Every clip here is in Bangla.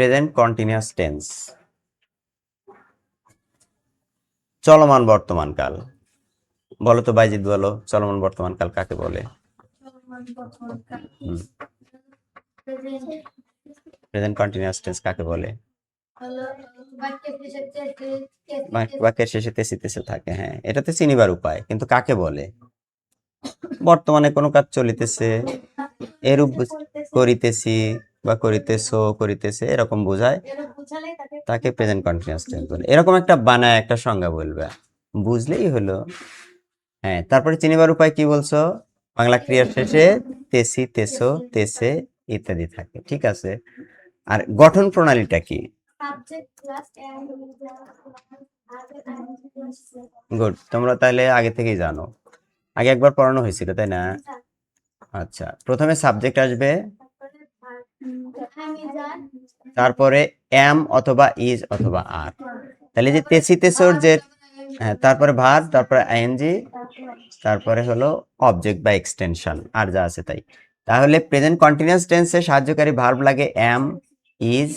প্রেজেন্ট কন্টিনিউয়াস টেন্স, চলমান বর্তমানকাল। বলো তো বাইজিদ, বলো চলমান বর্তমানকাল কাকে বলে? প্রেজেন্ট কন্টিনিউয়াস টেন্স কাকে বলে? বাক্যের শেষে তেসি তেসে থাকে, হ্যাঁ, এটাতে চিনিবার উপায়, কিন্তু কাকে বলে? বর্তমানে কোনো কাজ চলিতেছে, এরূপ করিতেছি বা করিতেছো, করিতেছে, এরকম বোঝায়, তাকে প্রেজেন্ট কন্টিনিউয়াস টেন্স বলে। এরকম একটা বানায় একটা সংজ্ঞা বলবে, বুঝলেই হলো। হ্যাঁ, তারপরে চিনিবার উপায় কি বলছো? বাংলা ক্রিয়ার শেষে তেসি, তেসো, তেসে ইত্যাদি থাকে, ঠিক আছে। আর গঠন প্রণালীটা কি? গুড, তোমরা তাহলে আগে থেকেই জানো, আগে একবার পড়ানো হয়েছিল তাই না? আচ্ছা, প্রথমে সাবজেক্ট আসবে, তারপরে এম অথবা ইজ অথবা আর। তাহলে যে তেসি তেসোর যে, হ্যাঁ, তারপরে ভার্ব, তারপরে আইএনজি, তারপরে হলো অবজেক্ট বা এক্সটেনশন, আর যা আছে তাই। তাহলে প্রেজেন্ট কন্টিনিউয়াস টেন্সে সাহায্যকারী ভার্ব লাগে এম, ইজ,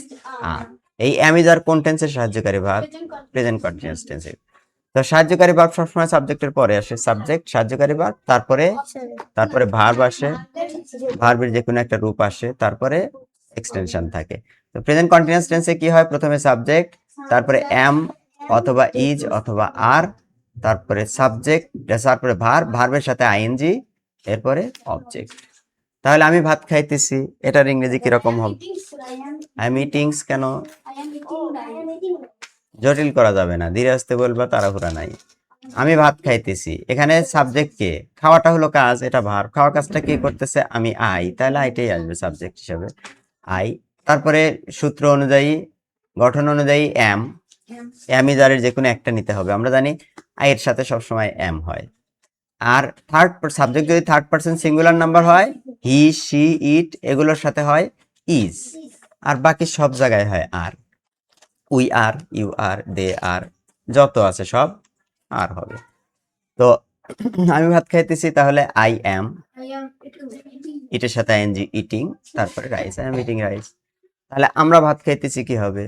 আর। এই এম ইজ আর কোন টেন্সের সাহায্যকারী ভার্ব? প্রেজেন্ট কন্টিনিউয়াস টেন্সে। তো সাহায্যকারী ভার্ব সবসময় সাবজেক্টের পরে আসে, সাবজেক্ট সাহায্যকারী ভার্ব, তারপরে তারপরে ভার্ব আসে, ভার্বের যে কোনো একটা রূপ আসে, তারপরে এক্সটেনশন থাকে। তো প্রেজেন্ট কন্টিনিউয়াস টেন্সে কি হয়? প্রথমে সাবজেক্ট, তারপরে এম অথবা ইজ অথবা আর, তারপরে সাবজেক্ট, তারপরে ভার্ব, ভার্বের সাথে আইএনজি, এরপরে অবজেক্ট। তাহলে আমি ভাত খাইতেছি, এটার ইংরেজি কিরকম হবে? I am eatings. কেন জটিল করা যাবে না, ধীরে আসতে বলবা, তাড়াহুড়া নাই। আমি ভাত খাইতেছি, এখানে সাবজেক্ট কে? খাওয়াটা হলো কাজ, এটা ভার্ব, খাওয়া কাজটা কে করতেছে? আমি, আই, তাহলে আইটাই আসবে সাবজেক্ট হিসাবে, আই। তারপরে সূত্র অনুযায়ী, গঠন অনুযায়ী এম, এম ইজারের যে কোনো একটা নিতে হবে, আমরা জানি আই এর সাথে সবসময় এম হয়। আর থার্ড সাবজেক্ট যদি থার্ড পারসন সিঙ্গুলার নাম্বার হয়, হি, শি, ইট, এগুলোর সাথে হয় ইজ, আর বাকি সব জায়গায় হয় আর। উই আর, ইউ আর, দে আর, যত আছে সব আর হবে। তো আমি ভাত খাইতেছি, তাহলে আই এম, ইটের সাথে আইএনজি, ইটিং, তারপরে rice, I am eating rice. তাহলে আমরা ভাত খাইতেছি কি হবে?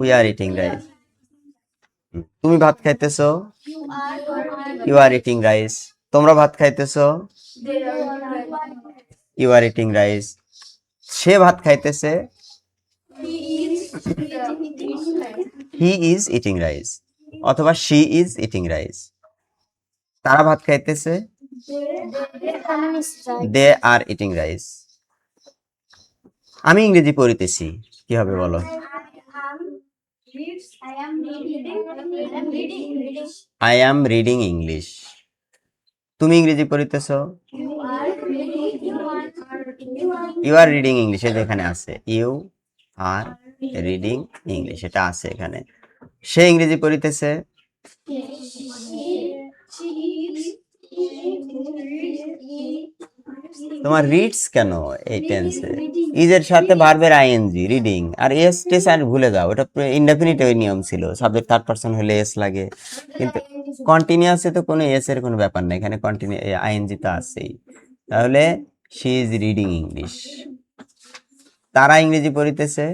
We are eating rice. তুমি ভাত খাইতেছো, ইউ আর ইটিং রাইস। তোমরা ভাত খাইতেছো, ইউ আর ইটিং রাইস। সে ভাত খাইতেছে, হি ইজ ইটিং রাইস, অথবা শি ইজ ইটিং রাইস। তারা ভাত খাইতেছে, দে আর ইটিং রাইস। আমি ইংরেজি পড়িতেছি, কি হবে বলো? I am reading English. তুমি ইংরেজি পড়িতেছ, ইউ আর রিডিং ইংলিশ। এখানে আছে ইউ আর রিডিং ইংলিশ, এটা আছে এখানে। সে ইংরেজি পড়িতেছে, তোমার রিডস কেন এই টেন্সে? ইজের সাথে ভার্বের আইএনজি, রিডিং, আর এস টেস আর ভুলে যাও, এটা ইনডেফিনিট নিয়ম ছিল, সাবজেক্ট থার্ড পারসন হলে এস লাগে, কিন্তু কন্টিনিউয়াসে তো কোনো এস এর কোনো ব্যাপার নাই, এখানে কন্টিনিউ আইএনজি তো আছেই। তাহলে শি ইজ রিডিং ইংলিশ। তারা ইংরেজি পড়িতেছে,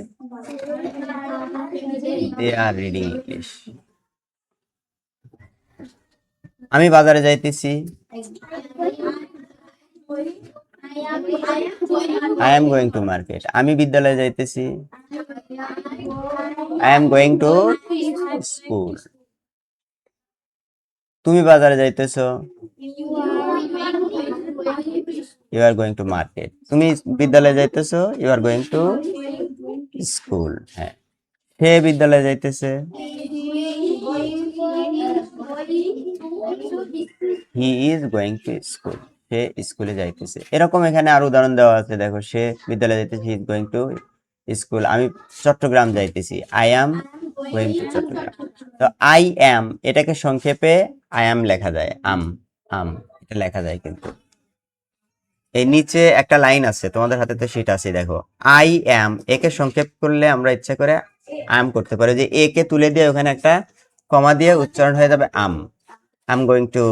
দে আর রিডিং ইংলিশ। আমি বাজারে যাইতেছি, I am going to market. আমি বিদ্যালয়ে যাইতেছি, I am going to school. তুমি বাজারে যাইতেছো, you are going to market. তুমি বিদ্যালয়ে যাইতেছো, you are going to school. হ্যাঁ, সে বিদ্যালয়ে যাইতেছে, he is going to school. সে স্কুলে যাইতেছে। এরকম এখানে আরো উদাহরণ দেওয়া আছে, দেখো, সে বিদ্যালয়ে যাইতেছে, he is going to school. আমি চট্টগ্রাম যাইতেছি, I am going to Chattogram. তো আই অ্যাম, এটাকে সংক্ষেপে আই অ্যাম লেখা যায়, আম, আম, এটা লেখা যায়। কিন্তু এই নিচে একটা লাইন আছে, তোমাদের হাতে তো সেটা আছে, দেখো, আই অ্যাম, একে সংক্ষেপ করলে আমরা ইচ্ছা করে আম করতে পারি, যে এ কে তুলে দিয়ে ওখানে একটা কমা দিয়ে উচ্চারণ হয়ে যাবে am. I am going to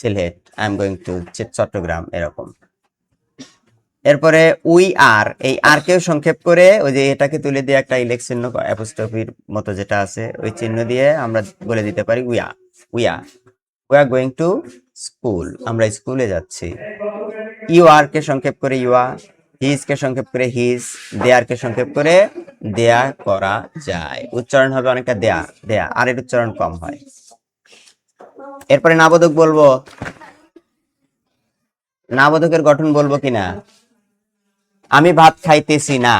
Sylhet, I am going to Chattogram, এরকম। এরপরে উই আর, এই আর কেও সংক্ষেপ করে ওই যে এটাকে তুলে দিয়ে একটা ইলেক চিহ্ন অ্যাপোস্ট্রফির মতো যেটা আছে ওই চিহ্ন দিয়ে আমরা বলে দিতে পারি we are, we are going to school, আমরা স্কুলে যাচ্ছি। ইউ আর কে সংক্ষেপ করে ইউ আর, হিজ কে সংক্ষেপ করে হিজ, দেয়ার কে সংক্ষেপ করে দেয়া করা যায়। উচ্চারণ হবে অনেকটা দেয়া দেয়া, আর এর উচ্চারণ কম হয়। এরপরে নাবোধক বলবো, নাবোধকের গঠন বলবো কিনা? আমি ভাত খাইতেছি না,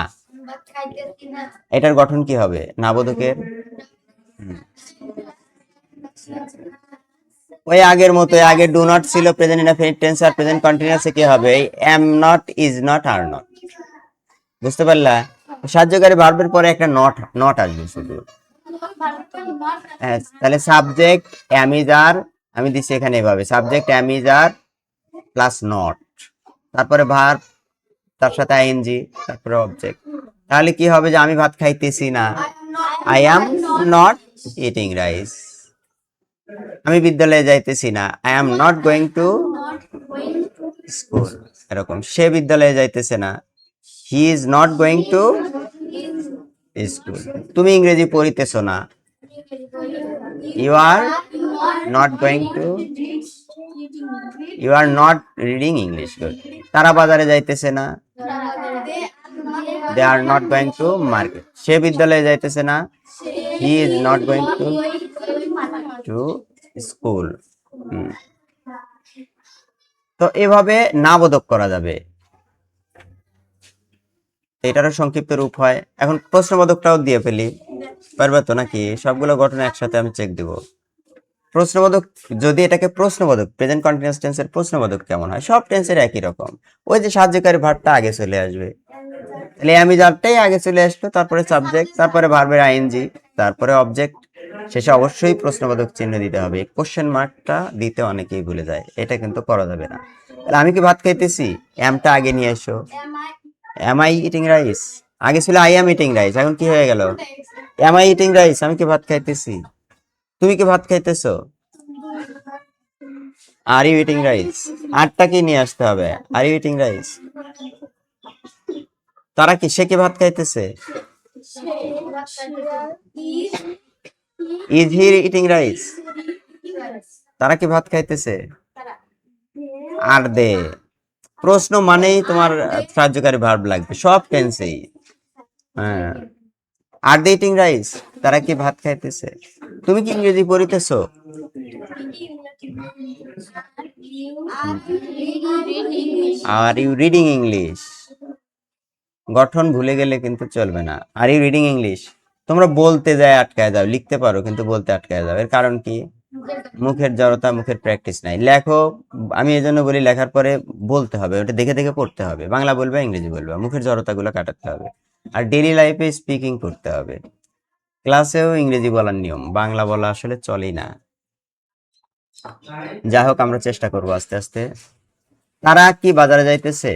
এটার গঠন কি হবে নাবোধকের? ওই আগের মতো, আগে ডু নট ছিল প্রেজেন্ট ইনডেফিনিট টেন্স, আর প্রেজেন্ট কন্টিনিউয়াসে কি হবে? এই am not, is not, are not. বুঝতে পারলা? সাহায্যকারী ভার্বের পরে একটা নট, নট আসবে শুধু। হ্যাঁ, তাহলে সাবজেক্ট এম ইজ আর, আমি দিচ্ছি এখানে এভাবে, subject am is are plus not, তারপরে ভার্ব, তার সাথে আইএনজি, তারপরে অবজেক্ট। তাহলে কি হবে? যে আমি ভাত খাইতেছি না, I am not eating rice. আমি বিদ্যালয়ে যাইতেছি না, I am not going to school. এরকম, সে বিদ্যালয়ে যাইতেছে না, he is not going to school. তুমি ইংরেজি পড়িতেছো না, you are not going to, you are not reading English. Good. তারা বাজারে যাইতেছে না, they are not going to market. সে বিদ্যালয়ে যাইতেছে না, he is not going to school. তো এভাবে নাবোধক করা যাবে, এটারও সংক্ষিপ্ত রূপ হয়। এখন প্রশ্নবোধকটাও দিয়ে ফেলি, পারবে তো নাকি? সবগুলো ঘটনা একসাথে আমি চেক দিব। প্রশ্নবোধক, যদি এটাকে প্রশ্নবোধক, প্রেজেন্ট কন্টিনিউয়াস টেন্সের প্রশ্নবোধক কেমন হয়? সব টেন্সের একই রকম, ওই যে সাহায্যকারী ভার্বটা আগে চলে আসবে, তাহলে আমি যারটাই আগে চলে আসলো, তারপরে সাবজেক্ট, তারপরে ভার্বের আইএনজি, তারপরে অবজেক্ট, শেষে অবশ্যই প্রশ্নবোধক চিহ্ন দিতে হবে। কোশ্চেন মার্কটা দিতে অনেকেই ভুলে যায়, এটা কিন্তু করা যাবে না। তাহলে আমি কি ভাত খাইতেছি, এমটা আগে নিয়ে এসো। এম আই ইটিং রাইস, আগে ছিল আই এম ইটিং রাইস, এখন কি হয়ে গেল? এম আই ইটিং রাইস, আমি কি ভাত খাইতেছি। তুমি কি ভাত খাইতেছো, আর ইউ ইটিং রাইস। আরটা কি নিয়ে আসতে হবে, আর ইউ ইটিং রাইস। তারা কি, সে কি ভাত খাইতেছে, ইজ হি ইটিং রাইস। তারা কি ভাত খাইতেছে, আর দে। প্রশ্ন মানেই তোমার সাহায্যকারী ভার্ব লাগবে সব টেন্সেই। হ্যাঁ, আর দে ইটিং রাইস, তারা কি ভাত খাইতেছে। তুমি কি ইংরেজি পড়িতেছো, আর ইউ রিডিং ইংলিশ। গঠন ভুলে গেলে কিন্তু চলবে না, আর ইউ রিডিং ইংলিশ। তোমরা বলতে যায় আটকায় যাও, লিখতে পারো কিন্তু বলতে আটকায় যাও, এর কারণ কি? মুখের জড়তা, মুখের প্র্যাকটিস নাই। লেখো, আমি এই জন্য বলি লেখার পরে বলতে হবে, ওটা দেখে দেখে পড়তে হবে, বাংলা বলবে ইংরেজি বলবে, মুখের জড়তা গুলো কাটাতে হবে। আর ডেইলি লাইফে স্পিকিং করতে হবে, ক্লাসেও ইংরেজি বলার নিয়ম, বাংলা বলা আসলে চলেই না। যাই হোক, আমরা চেষ্টা করবো আস্তে আস্তে। তারা কি বাজারে যাইতেছে,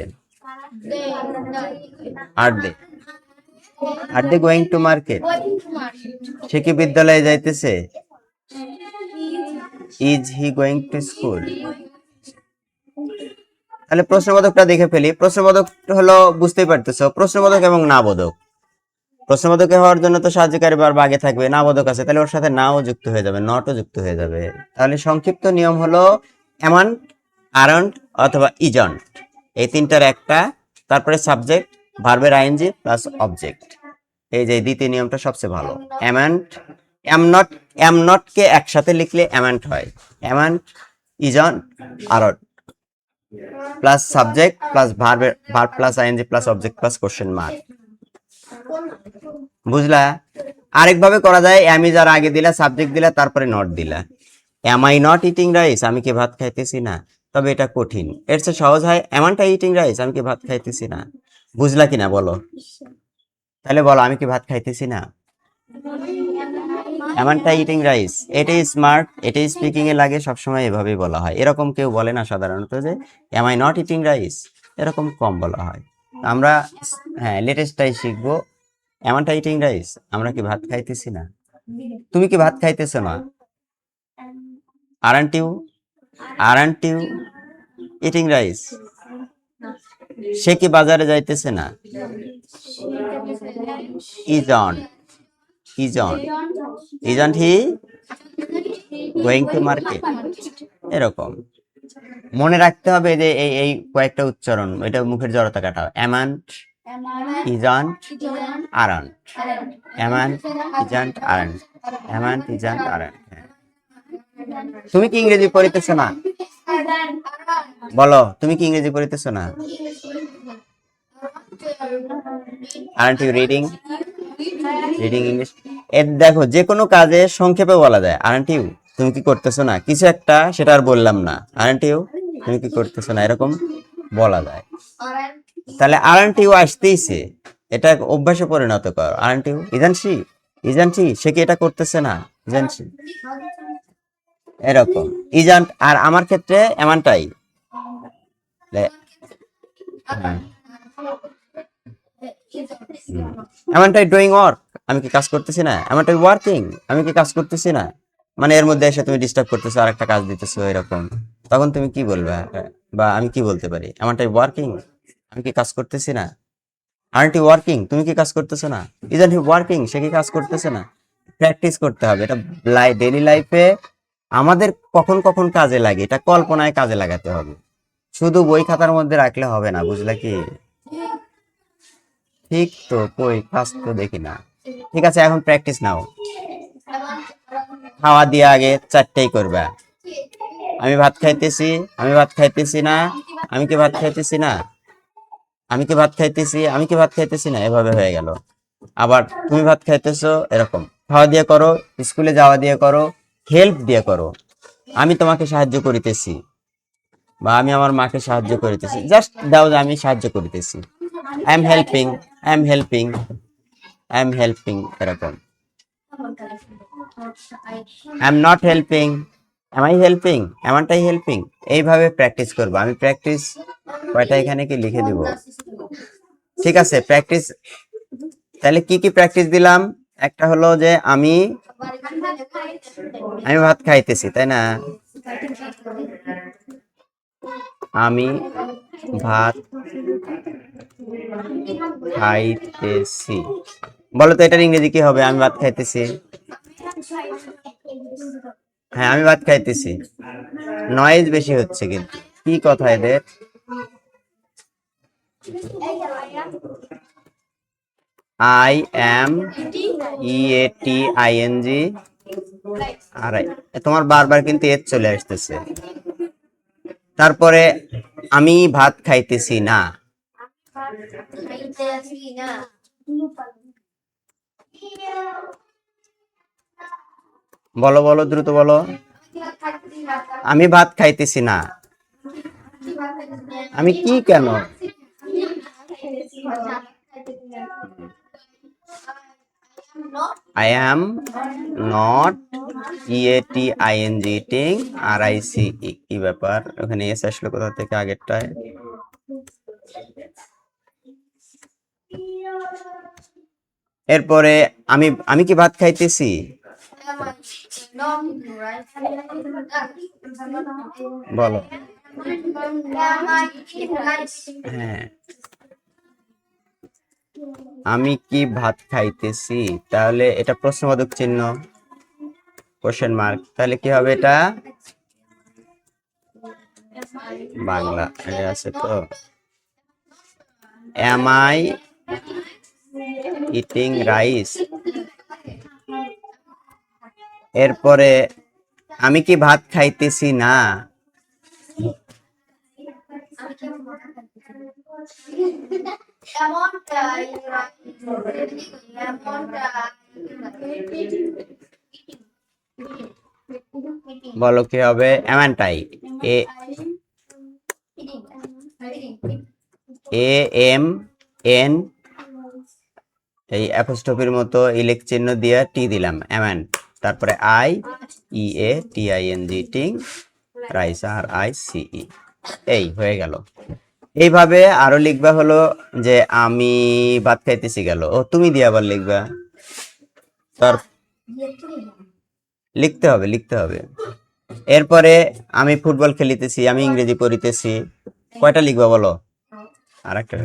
আর দে, আর দে গোয়িং টু মার্কেট। সে কি বিদ্যালয়ে যাইতেছে, is he going to school. তাহলে প্রশ্নবোধকটা দেখে ফেলি। প্রশ্নবোধক হলো, বুঝতেই পারতেছো, প্রশ্নবোধক এবং নাবোধক। প্রশ্নবোধক হওয়ার জন্য তো সাহায্যকারী ভার্ব আগে থাকবে, নাবোধক আছে, তাহলে ওর সাথে নাও যুক্ত হয়ে যাবে, নটও যুক্ত হয়ে যাবে। তাহলে সংক্ষিপ্ত নিয়ম হলো অ্যামন্ট, আরন্ট অথবা ইজন্ট, এই তিনটার একটা, তারপরে সাবজেক্ট, ভার্বের আইএনজি প্লাস অবজেক্ট। এই যে দ্বিতীয় নিয়মটা সবচেয়ে ভালো। অ্যামন্ট, এম নট কে একসাথে লিখলে অ্যামন্ট হয়, amn't, isn't, aren't plus subject plus verb plus ING plus object plus question mark. বুঝলা? আরেকভাবে করা যায়, এম ইজ আর আগে দিলা, সাবজেক্ট দিলা, তারপরে নট দিলা। Am I not eating rice, আমি কি ভাত খাইতেছি না। তবে এটা কঠিন, এর চেয়ে সহজ হয় এমনটা ইটিং রাইস, আমি কি ভাত খাইতেছি না। বুঝলা কিনা বলো? তাহলে বলো, আমি কি ভাত খাইতেছি না। এমনটা ইটিং রাইস, এটাই স্মার্ট, এটাই স্পিকিং এ লাগে, সবসময় এভাবেই বলা হয়। এরকম কেউ বলে না সাধারণত যে am I not eating rice, এরকম কম বলা হয়। আমরা হ্যাঁ লেটেস্টটাই শিখবো। এমনটা ইটিং রাইস, আমরা কি ভাত খাইতেছি না। তুমি কি ভাত খাইতেছো না, aren't you, aren't you eating rice. সে কি বাজারে যাইতেছে না? Isn't isn't isn't he going to market. এরকম মনে রাখতে হবে যে এই এই কয়েকটা উচ্চারণ, এটা মুখের জড়তা কাটাও। Amn't, isn't, aren't. Amn't, isn't, aren't. Amn't, isn't, aren't. তুমি কি ইংরেজি পড়িতেছ না? বলো, তুমি কি ইংরেজি পড়িতেছ না? Aren't you reading? Reading English. এর দেখো, যে কোনো কাজে সংক্ষেপে বলা যায় আরন্ট ইউ, তুমি কি করতেছো না? কিছু একটা, সেটা আর বললাম না, আরন্ট ইউ, তুমি কি করতেছো না, এরকম বলা যায়। তাহলে আরন্ট ইউ আসতেইছে, এটা অভ্যাসে পরিণত করো। Aren't you, isn't she, isn't she, সে কি এটা করতেছে না? ইজন্ট শি, এরকম। ইজন্ট, আর আমার ক্ষেত্রে এমনটাই। এমনটাই ডুইং ওয়ার্ক, আমি কি কাজ করতেছি না? এমনটাই ওয়ার্কিং, আমি কি কাজ করতেছি না? মানে এর মধ্যে এসে তুমি ডিস্টার্ব করতেছো, আর একটা কাজ দিতেছো, এরকম। তখন তুমি কি বলবে? বা আমি কি বলতে পারি? এমনটাই ওয়ার্কিং, আমি কি কাজ করতেছি না? আরন্ট ইউ ওয়ার্কিং, তুমি কি কাজ করতেছো না? ইজন্ট হি ওয়ার্কিং, সে কি কাজ করতেছে না? প্র্যাকটিস করতে হবে এটা। ডেইলি লাইফে আমাদের কখন কখন কাজে লাগে, এটা কল্পনায় কাজে লাগাতে হবে। শুধু বই খাতার মধ্যে রাখলে হবে না, বুঝলা কি? ঠিক তো, কই কাজ তো দেখি না। ঠিক আছে, এখন প্র্যাকটিস নাও। খাওয়া দিয়ে আগে চারটেই করবা। আমি ভাত খাইতেছি, আমি ভাত খাইতেছি না, আমি কি ভাত খাইতেছি না, আমি কি ভাত খাইতেছি, আমি কি ভাত খাইতেছি না, এভাবে হয়ে গেল। আবার তুমি ভাত খাইতেছো, এরকম। খাওয়া দিয়ে করো, স্কুলে যাওয়া দিয়ে করো, হেল্প দিয়ে করো। আমি তোমাকে সাহায্য করিতেছি, বা আমি আমার মাকে সাহায্য করিতেছি, জাস্ট দাও যে আমি সাহায্য করিতেছি। I am helping, I am helping, I am helping, এরকম। I am not helping, am I helping, এমনটাই হেল্পিং। এইভাবে প্র্যাকটিস করবো। আমি প্র্যাকটিস কয়টা এখানে কি লিখে দিব। ঠিক আছে, প্র্যাকটিস। তাহলে কি কি প্র্যাকটিস দিলাম? একটা হলো যে আমি আমি ভাত খাইতেছি, তাই না? আমি ভাত খাইতেছি। বলো তো এটার ইংরেজি কি হবে? আমি ভাত খাইতেছি। হ্যাঁ, আমি ভাত খাইতেছি। নয়েজ বেশি হচ্ছে কিন্তু, কি কথা এদের? আই এম, EATING, আর তোমার বারবার কিন্তু এর চলে আসতেছে। তারপরে আমি ভাত খাইতেছি না। বলো বলো, দ্রুত বলো। আমি ভাত খাইতেছি না। আমি কি কেন? I am not EATING, eating, RICE, কি ব্যাপার? ওখানে এস আসলো কোথা থেকে আগেরটায়? এরপরে আমি আমি কি ভাত খাইতেছি? বলো। হ্যাঁ, আমি কি ভাত খাইতেছি, তাহলে এটা প্রশ্নবোধক চিহ্ন, কোশ্চেন মার্ক। তাহলে কি হবে এটা? বাংলা আছে তো। Am I eating rice. এরপরে আমি কি ভাত খাইতেছি না। বলো কি হবে? এমনটাই, AMN, এই অ্যাপোস্ট্রফির মতো ইলেক চিহ্ন দিয়ে টি দিলাম, এমন। তারপরে IEATING, টিং, রাইস, RICE। এই হয়ে গেল। এইভাবে আরো লিখবা হলো যে আমি ভাত খাইতেছি গেল, ও তুমি দিয়ে আবার লিখবা। তার লিখতে হবে, লিখতে হবে। এরপরে আমি ফুটবল খেলিতেছি, আমি ইংরেজি পড়িতেছি। কয়টা লিখবা বলো? আরেকটা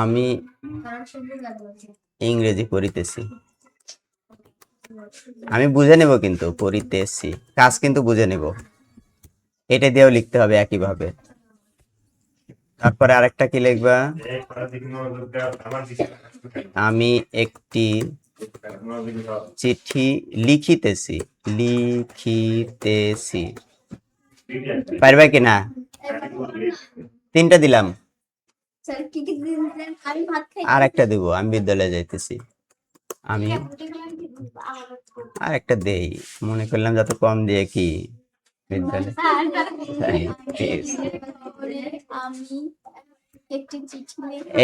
আমি ইংরেজি পড়িতেছি। আমি বুঝে নেব, কিন্তু পড়িতেছি কাজ কিন্তু বুঝে নেব, এটা দিয়েও লিখতে হবে একইভাবে। তারপরে আরেকটা কি লিখবা? আমি একটি চিঠি লিখিতেছি। লিখিতেছি পারবে কিনা? 3টা দিলাম, আর একটা দিব। আমি বিদ্যালয়ে যাইতেছি। আমি আর একটা দেই, মনে করলাম যত কম দিয়ে কি বিদ্যালয়।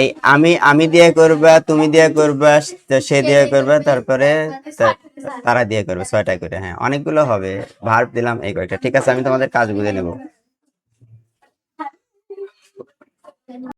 এই আমি দিয়ে করবা, তুমি দিয়ে করবা, সে দিয়ে করবা, তারপরে তারা দিয়ে করবে, 6টা করে। হ্যাঁ, অনেকগুলো হবে। ভার্ব দিলাম এই কয়টা। ঠিক আছে, আমি তোমাদের কাজ বুঝে নেব।